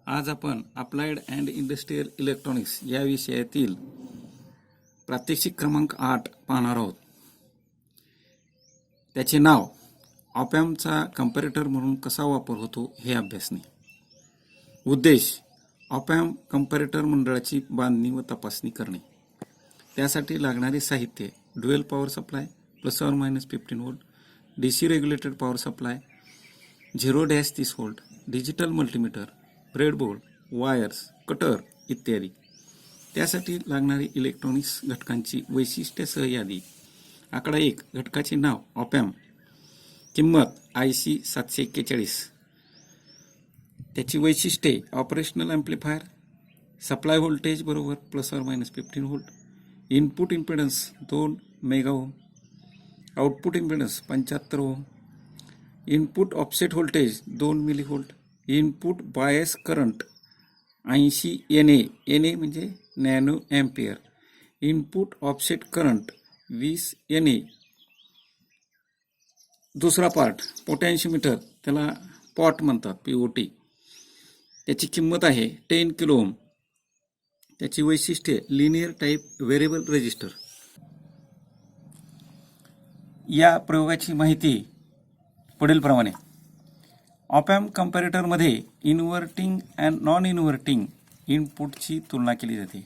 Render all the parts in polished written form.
आज आपण applied and industrial electronics या विषयातील प्रात्यक्षिक क्रमांक 8 पाहणार आहोत. त्याचे नाव ऑप एम्पचा कंपॅरेटर म्हणून कसा वापर होतो हे अभ्यासणे. उद्देश ऑप एम्प कंपॅरेटर मंडळाची बांधणी व तपासणी करणे. त्यासाठी लागणारे साहित्य dual power supply ±15 volt, DC regulated power supply 0-30 volt, digital multimeter, breadboard, wires, cutter इत्यादी. त्यासाठी लागणारी इलेक्ट्रॉनिक्स घटकांची वैशिष्ट्यासह यादी. आकडा 1 घटकाचे नाव ऑप एम्प, किंमत IC 741, त्याची वैशिष्ट्ये ऑपरेशनल एम्प्लिफायर, सप्लाय व्होल्टेज बरोबर ±15 volt, input impedance 2 mega ohm, output impedance 75 ohm, input offset voltage 2 milli volt, input bias current 80 NA म्हणजे nano ampere, input offset current 20 NA. दुसरा पार्ट पोटॅन्शियोमीटर, त्याला pot म्हणतात, POT. त्याची किंमत आहे 10 kilo ohm. त्याची वैशिष्ट्ये लिनियर टाईप व्हेरिएबल रेजिस्टर. या प्रयोगाची माहिती पुढीलप्रमाणे. ऑप एम्प कंपॅरेटरमध्ये इन्व्हर्टिंग अँड नॉन इन्व्हर्टिंग इनपुटची तुलना केली जाते.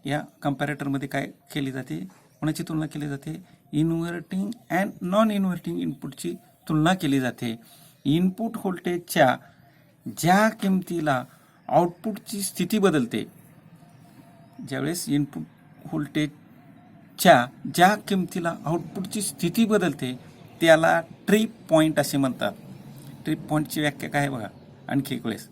या कंपॅरेटरमध्ये काय केली जाते, कोणाची तुलना केली जाते? इन्व्हर्टिंग अँड नॉन इन्व्हर्टिंग इनपुटची तुलना केली जाते. इनपुट व्होल्टेजच्या ज्या किमतीला आउटपुटची स्थिती बदलते, ज्यावेळेस इनपुट व्होल्टेजच्या ज्या किमतीला आउटपुटची स्थिती बदलते त्याला ट्रिप पॉईंट असे म्हणतात. ट्रिप पॉईंटची व्याख्या काय आहे बघा आणखी एक वेळेस.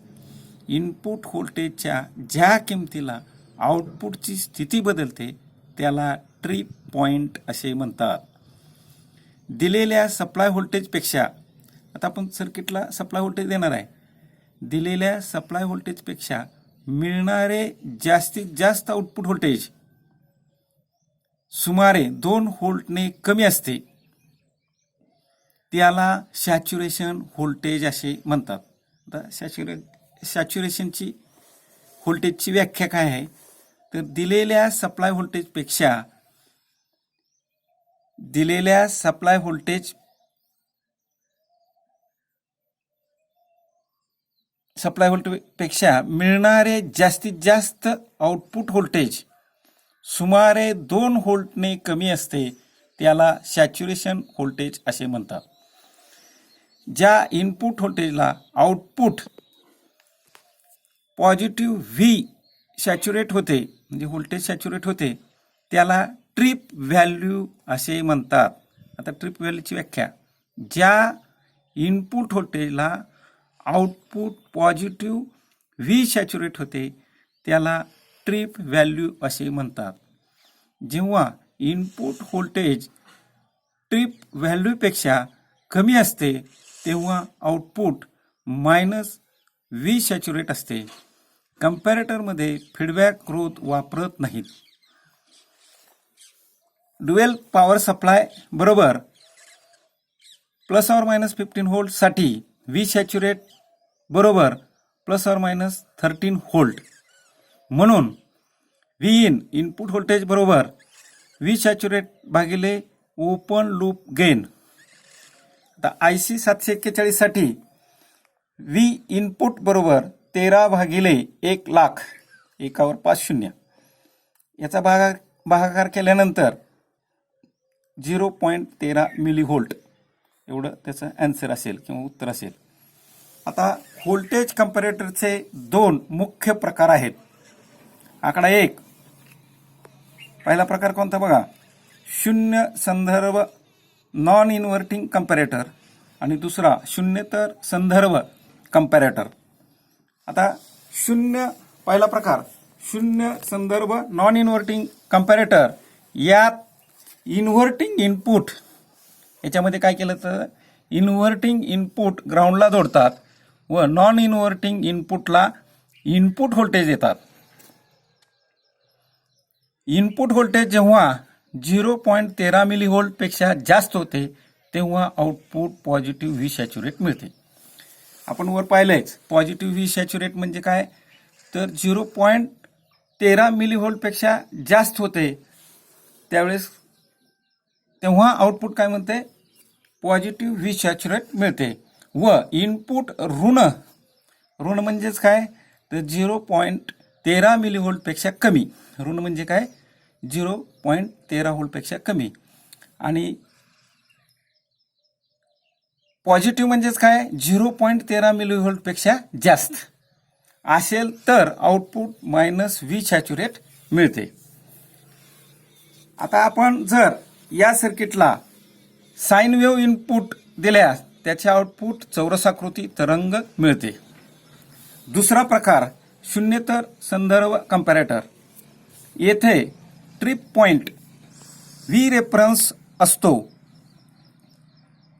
इनपुट व्होल्टेजच्या ज्या किमतीला आउटपुटची स्थिती बदलते त्याला ट्रिप पॉईंट असे म्हणतात. दिलेल्या सप्लाय व्होल्टेजपेक्षा, आता आपण सर्किटला सप्लाय व्होल्टेज देणार आहे, दिलेल्या सप्लाय व्होल्टेजपेक्षा मिळणारे जास्तीत जास्त आउटपुट व्होल्टेज सुमारे 2 व्होल्टने कमी असते त्याला सॅच्युरेशन व्होल्टेज असे म्हणतात. आता सॅच्युरेशनची व्होल्टेजची व्याख्या काय आहे, तर दिलेल्या सप्लाय व्होल्टेजपेक्षा मिळणारे जास्तीत जास्त आउटपुट व्होल्टेज सुमारे 2 व्होल्टने कमी असते त्याला सॅच्युरेशन व्होल्टेज असे म्हणतात. ज्या इनपुट व्होल्टेजला आउटपुट पॉझिटिव्ह V सॅच्युरेट होते, म्हणजे व्होल्टेज सॅच्युरेट होते, त्याला ट्रिप व्हॅल्यू असे म्हणतात. आता ट्रिप व्हॅल्यूची व्याख्या, ज्या इनपुट व्होल्टेजला आउटपुट पॉझिटिव्ह V सॅच्युरेट होते त्याला ट्रिप व्हॅल्यू असे म्हणतात. जेव्हा इनपुट व्होल्टेज ट्रिप व्हॅल्यूपेक्षा कमी असते तेव्हा आउटपुट -V सॅच्युरेट असते. कंपॅरेटरमध्ये फीडबॅक ग्रोथ वापरत नाहीत. ड्युअल पॉवर सप्लाय बरोबर ±15 व्होल्ट साठी V सॅच्युरेट बरोबर ±13 व्होल्ट. म्हणून Vin इनपुट व्होल्टेज बरोबर V सॅच्युरेट भागिले ओपन लूप गेन. आता IC 741 साठी V इनपुट बरोबर 13/1,00,000, एकावर 5 शून्य. याचा भागाकार केल्यानंतर 0.13 मिली व्होल्ट एवढं त्याचं आन्सर असेल किंवा उत्तर असेल. आता व्होल्टेज कंपॅरेटरचे 2 मुख्य प्रकार आहेत. आकडा 1, पहिला प्रकार कोणता बघा, शून्य संदर्भ नॉन इन्व्हर्टिंग कंपॅरेटर, आणि दुसरा शून्येतर संदर्भ कंपॅरेटर. आता पहिला प्रकार शून्य संदर्भ नॉन इन्व्हर्टिंग कंपॅरेटर, यात इन्व्हर्टिंग इनपुट, याच्यामध्ये काय केलं तर इन्व्हर्टिंग इनपुट ग्राउंडला जोडतात व नॉन इन्व्हर्टिंग इनपुटला इनपुट व्होल्टेज देतात. इनपुट व्होल्टेज जेव्हा 0.13 मिली व्होल्टपेक्षा जास्त होते तेव्हा आउटपुट पॉझिटिव्ह V सॅच्युरेट मिळते. आपण वर पाहिलंयच. पॉझिटिव्ह व्ही सॅच्युरेट म्हणजे काय, तर 0.13 मिलीव्होल्टपेक्षा जास्त होते त्यावेळेस, तेव्हा आउटपुट काय म्हणते, पॉझिटिव्ह व्ही सॅच्युरेट मिळते. व इनपुट ऋण म्हणजेच काय, तर 0.13 मिलीव्होल्टपेक्षा कमी. ऋण म्हणजे काय, 0.13 व्होल्टपेक्षा कमी. आणि पॉझिटिव्ह म्हणजेच काय, 0.13 मिलीव्होल्टपेक्षा जास्त असेल तर आउटपुट मायनस व्ही सॅच्युरेट मिळते. आता आपण जर या सर्किटला साइन वेव्ह इनपुट दिल्यास त्याचे आउटपुट चौरसाकृती तरंग मिळते. दुसरा प्रकार शून्येतर संदर्भ कंपॅरेटर. येथे ट्रिप पॉइंट व्ही रेफरन्स असतो.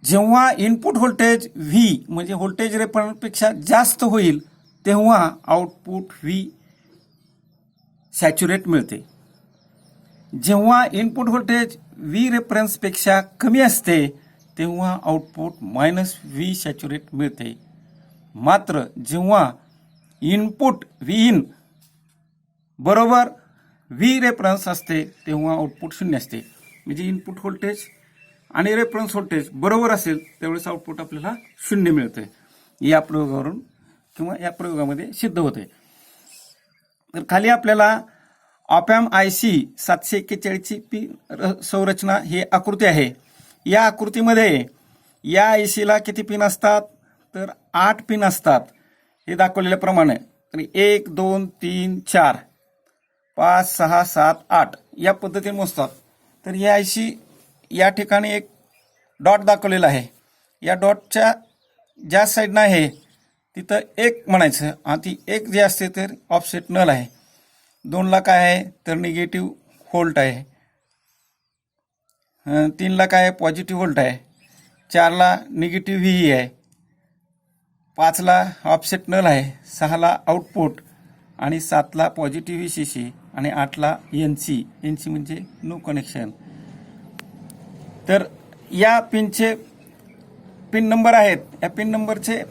जेव्हा इनपुट व्होल्टेज व्ही म्हणजे व्होल्टेज रेफरन्सपेक्षा जास्त होईल तेव्हा आउटपुट व्ही सॅच्युरेट मिळते. जेव्हा इनपुट व्होल्टेज व्ही रेफरन्सपेक्षा कमी असते तेव्हा आउटपुट मायनस व्ही सॅच्युरेट मिळते. मात्र जेव्हा इनपुट व्ही इन बरोबर व्ही रेफरन्स असते तेव्हा आउटपुट शून्य असते. म्हणजे इनपुट व्होल्टेज आणि रेफरन्स व्होल्टेज बरोबर असेल त्यावेळेस आउटपुट आपल्याला शून्य मिळते. या प्रयोगावरून किंवा या प्रयोगामध्ये सिद्ध होते. तर खाली आपल्याला ऑपॅम्प IC 741 ची पिन संरचना ही आकृती आहे. या आकृतीमध्ये या IC ला किती पिन असतात, तर 8 पिन असतात. हे दाखवलेल्याप्रमाणे. तर 1 2 3 4 5 6 7 8 या पद्धतीने मोजतात. तर या IC या ठिकाणी एक डॉट दाखवलेला आहे. या डॉटच्या ज्या साईडनं आहे तिथं 1 म्हणायचं आणि ती 1 जे असते तर ऑफसेट नल आहे. 2ला काय आहे, तर निगेटिव्ह व्होल्ट आहे. 3ला काय आहे, पॉझिटिव्ह व्होल्ट आहे. 4ला निगेटिव्ह व्ही आहे. 5ला ऑफसेट नल आहे. 6ला आउटपुट आणि 7ला पॉझिटिव्ह VCC आणि 8ला NC म्हणजे नो कनेक्शन. तर या पिनचे पिन नंबर आहेत. या पिन नंबरचे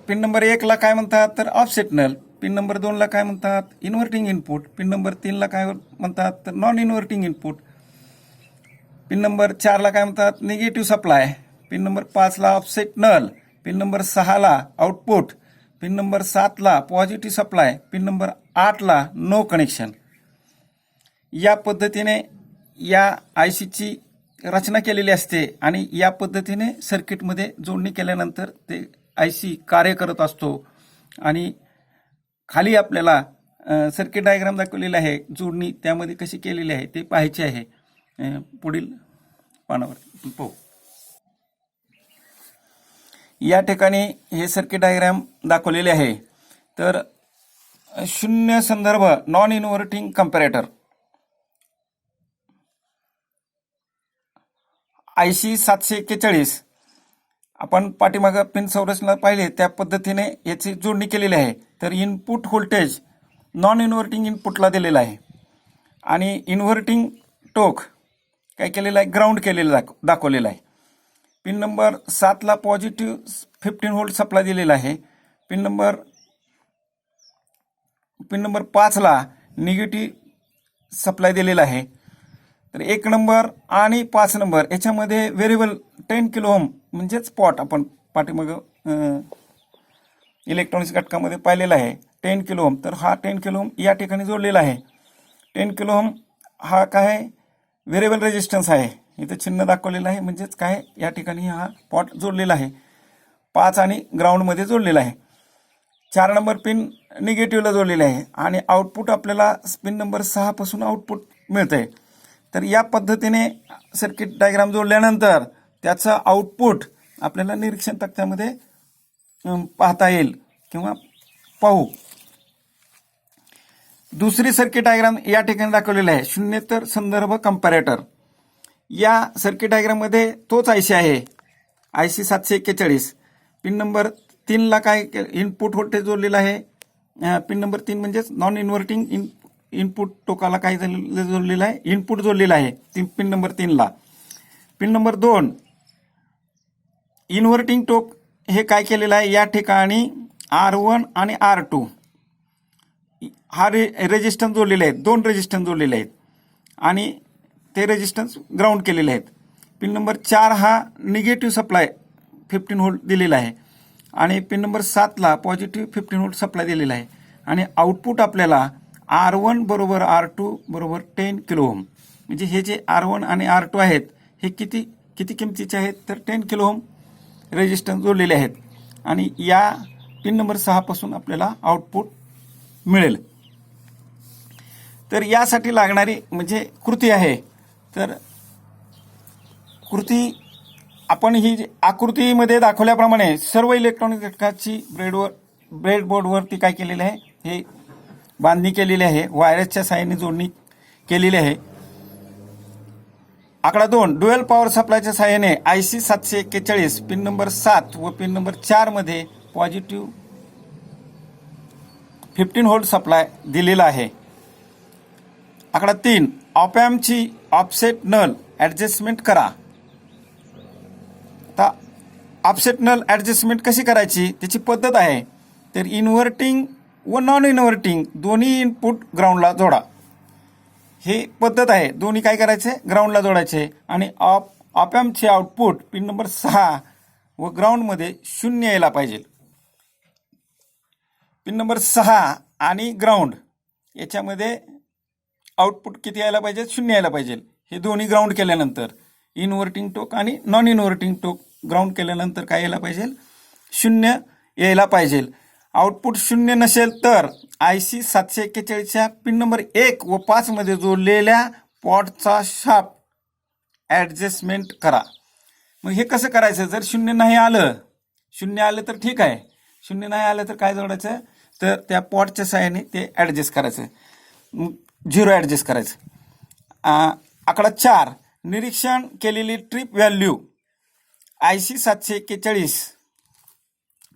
पिन नंबर 1ला काय म्हणतात, तर ऑफसेट नल. पिन नंबर 2ला काय म्हणतात, इन्व्हर्टिंग इनपुट. पिन नंबर 3ला काय म्हणतात, तर non inverting input. Pin number 4ला काय म्हणतात, निगेटिव्ह सप्लाय. पिन नंबर 5ला ऑफसेट नल. पिन नंबर 6ला आउटपुट. पिन नंबर 7ला पॉझिटिव्ह सप्लाय. पिन नंबर 8ला नो कनेक्शन. या पद्धतीने या ICची रचना केलेली असते आणि या पद्धतीने सर्किटमध्ये जोडणी केल्यानंतर ते IC कार्य करत असतो. आणि खाली आपल्याला सर्किट डायग्राम दाखवलेला आहे, जोडणी त्यामध्ये कशी केलेली आहे ते पाहायचे आहे. पुढील पानावर पाहू. या ठिकाणी हे सर्किट डायग्राम दाखवलेले आहे. तर शून्य संदर्भ नॉन इन्व्हर्टिंग कंपॅरेटर IC 741 आपण पाठीमागं पिन संरचना पाहिले त्या पद्धतीने याची जोडणी केलेली आहे. तर इनपुट व्होल्टेज नॉन इन्व्हर्टिंग इनपुटला दिलेला आहे आणि इन्व्हर्टिंग टोक काय केलेलं आहे, ग्राउंड केलेलं दाखवलेलं आहे. पिन नंबर 7ला पॉझिटिव्ह 15 व्होल्ट सप्लाय दिलेला आहे. पिन नंबर 5ला निगेटिव्ह सप्लाय दिलेला आहे. तर 1 नंबर आणि 5 नंबर याच्यामध्ये व्हेरिएबल 10 किलो ओम म्हणजेच पॉट आपण पाठीमागं इलेक्ट्रॉनिक्स घटकामध्ये पाहिलेला आहे 10 किलो ओम. तर हा 10 किलो ओम या ठिकाणी जोडलेला आहे. 10 किलो ओम हा काय व्हेरिएबल रेजिस्टन्स आहे. इथं चिन्ह दाखवलेलं आहे म्हणजेच काय या ठिकाणी हा पॉट जोडलेला आहे. 5 आणि ग्राउंडमध्ये जोडलेला आहे. 4 नंबर पिन निगेटिव्हला जोडलेले आहे आणि आउटपुट आपल्याला पिन नंबर 6 पासून आउटपुट मिळतंय. तर या पद्धतीने सर्किट डायग्राम जोडल्यानंतर त्याचं आउटपुट आपल्याला निरीक्षण तक्त्यामध्ये पाहता येईल किंवा पाहू. दुसरी सर्किट डायग्राम या ठिकाणी दाखवलेली आहे, शून्येतर संदर्भ कंपॅरेटर. या सर्किट डायग्राममध्ये तोच IC आहे, IC 741. पिन नंबर 3ला काय इनपुट व्होल्टेज जोडलेला आहे. पिन नंबर 3 म्हणजेच नॉन इन्व्हर्टिंग इनपुट टोकाला काय जोडलेलं आहे, इनपुट जोडलेलं आहे पिन नंबर 3ला. पिन नंबर 2 इन्व्हर्टिंग टोक हे काय केलेलं आहे, या ठिकाणी R1 आणि R2 हा रेजिस्टन्स जोडलेले आहेत, 2 रेजिस्टन्स जोडलेले आहेत आणि ते रेजिस्टन्स ग्राउंड केलेले आहेत. पिन नंबर 4 हा निगेटिव्ह सप्लाय 15 व्होल्ट दिलेला आहे आणि पिन नंबर 7ला पॉझिटिव्ह 15 व्होल्ट सप्लाय दिलेला आहे आणि आउटपुट आपल्याला R1 बरोबर R2 बरोबर 10 किलो ओम. म्हणजे हे जे R1 आणि R2 आहेत हे किती किमतीचे आहेत, तर 10 किलो ओम रेजिस्टन्स जोडलेले आहेत आणि या पिन नंबर 6 पासून आपल्याला आउटपुट मिळेल. तर यासाठी लागणारी म्हणजे कृती आहे, तर कृती आपण ही आकृतीमध्ये दाखवल्याप्रमाणे सर्व इलेक्ट्रॉनिक घटकाची ब्रेडबोर्डवरती काय केलेले आहे, हे बांधणी केलेली आहे, वायरच्या साहाय्याने जोडणी केलेली आहे. आकडा 2 ड्युअल पॉवर सप्लायच्या साहाय्याने IC 741 पिन नंबर 7 व पिन नंबर 4 मध्ये पॉझिटिव्ह 15 व्होल्ट सप्लाय दिलेला आहे. आकडा 3 ऑप एम्पची ऑफसेट नल ॲडजस्टमेंट करा. आता ऑफसेट नल ॲडजस्टमेंट कशी करायची त्याची पद्धत आहे, तर इन्व्हर्टिंग व नॉन इन्व्हर्टिंग दोन्ही इनपुट ग्राउंडला जोडा. हे पद्धत आहे, दोन्ही काय करायचे, ग्राउंडला जोडायचे आणि ऑप एम्पचे आउटपुट पिन नंबर 6 व ग्राउंडमध्ये 0 यायला पाहिजे. पिन नंबर 6 आणि ग्राउंड याच्यामध्ये आउटपुट किती यायला पाहिजे, 0 यायला पाहिजे. हे दोन्ही ग्राउंड केल्यानंतर इन्व्हर्टिंग टोक आणि नॉन इन्व्हर्टिंग टोक ग्राउंड केल्यानंतर काय यायला पाहिजे, 0 यायला पाहिजे. आउटपुट 0 नसेल तर IC 741च्या पिन नंबर 1 व 5 मध्ये जोडलेल्या पॉटचा शाफ्ट ॲडजस्टमेंट करा. मग हे कसं करायचं, जर 0 नाही आलं, 0 आलं तर ठीक आहे, 0 नाही आलं तर काय जोडायचं, तर त्या पॉटच्या साहाय्याने ते ॲडजस्ट करायचं, 0 ॲडजस्ट करायचं. आकडा 4 निरीक्षण केलेली trip value IC 741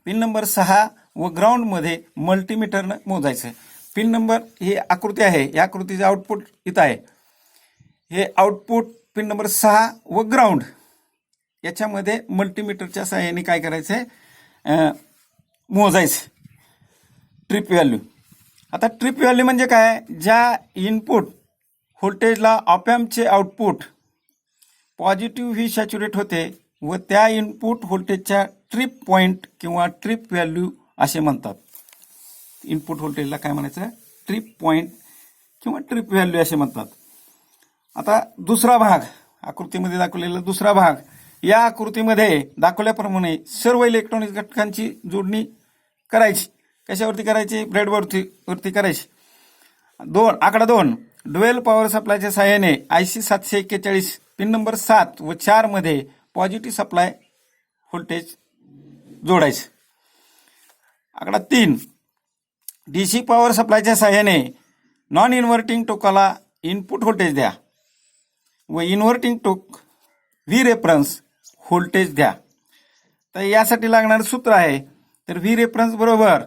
pin number 6 व ग्राउंडमध्ये मल्टीमीटरनं मोजायचं. पिन नंबर ही आकृती आहे, या आकृतीचे आउटपुट इथं आहे. हे आउटपुट पिन नंबर 6 व ग्राउंड याच्यामध्ये मल्टीमीटरच्या सहाय्याने काय करायचं आहे, मोजायचं ट्रिप व्हॅल्यू. आता ट्रिप व्हॅल्यू म्हणजे काय, ज्या इनपुट व्होल्टेजला ऑप एम्पचे आउटपुट पॉझिटिव्ह व्ही सॅच्युरेट होते व त्या इनपुट व्होल्टेजच्या ट्रिप पॉईंट किंवा ट्रिप व्हॅल्यू असे म्हणतात. इनपुट व्होल्टेजला काय म्हणायचं, ट्रिप पॉईंट किंवा ट्रिप व्हॅल्यू असे म्हणतात. आता दुसरा भाग, आकृतीमध्ये दाखवलेला दुसरा भाग, या आकृतीमध्ये दाखवल्याप्रमाणे सर्व इलेक्ट्रॉनिक घटकांची जोडणी करायची. कशावरती करायची, ब्रेडबोर्डवरती करायची. आकडा 2 ड्युअल पॉवर सप्लायच्या साहाय्याने IC 741 पिन नंबर 7 व 4 मध्ये पॉझिटिव्ह सप्लाय व्होल्टेज जोडायचं. आकडा 3 DC पॉवर सप्लायच्या साहाय्याने नॉन इन्व्हर्टिंग टोकाला इनपुट व्होल्टेज द्या व इन्व्हर्टिंग टोक व्ही रेफरन्स व्होल्टेज द्या. तर यासाठी लागणारं सूत्र आहे, तर व्ही रेफरन्स बरोबर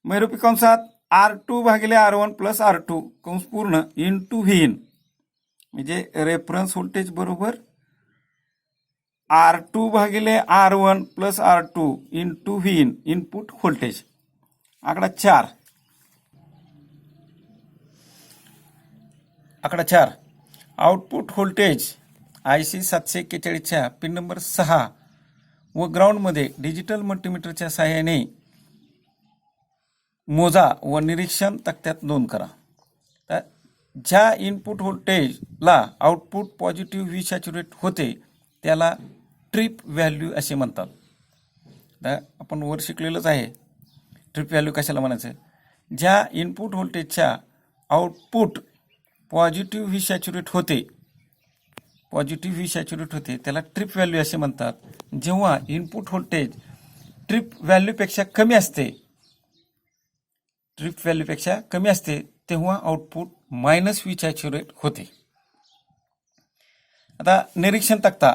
मैरोपी कंसात R2 भागिले R1 प्लस R2 कंस पूर्ण इंटू व्ही इन, म्हणजे रेफरन्स व्होल्टेज बरोबर R2 भागिले R1 plus R2 into V in, input voltage. आकडा 4 आउटपुट व्होल्टेज IC 741च्या पिन नंबर 6 व ग्राउंडमध्ये डिजिटल मल्टीमीटरच्या सहाय्याने मोजा व निरीक्षण तक्त्यात नोंद करा. तर ज्या इनपुट व्होल्टेजला आउटपुट पॉझिटिव्ह व्ही सॅच्युरेट होते त्याला ट्रिप व्हॅल्यू असे म्हणतात. तर आपण वर शिकलेलंच आहे ट्रिप व्हॅल्यू कशाला म्हणायचं, ज्या इनपुट व्होल्टेजच्या आउटपुट पॉझिटिव्ह व्ही सॅच्युरेट होते त्याला ट्रिप व्हॅल्यू असे म्हणतात. जेव्हा इनपुट व्होल्टेज ट्रिप व्हॅल्यूपेक्षा कमी असते तेव्हा आउटपुट मायनस व्ही सॅच्युरेट होते. आता निरीक्षण तक्ता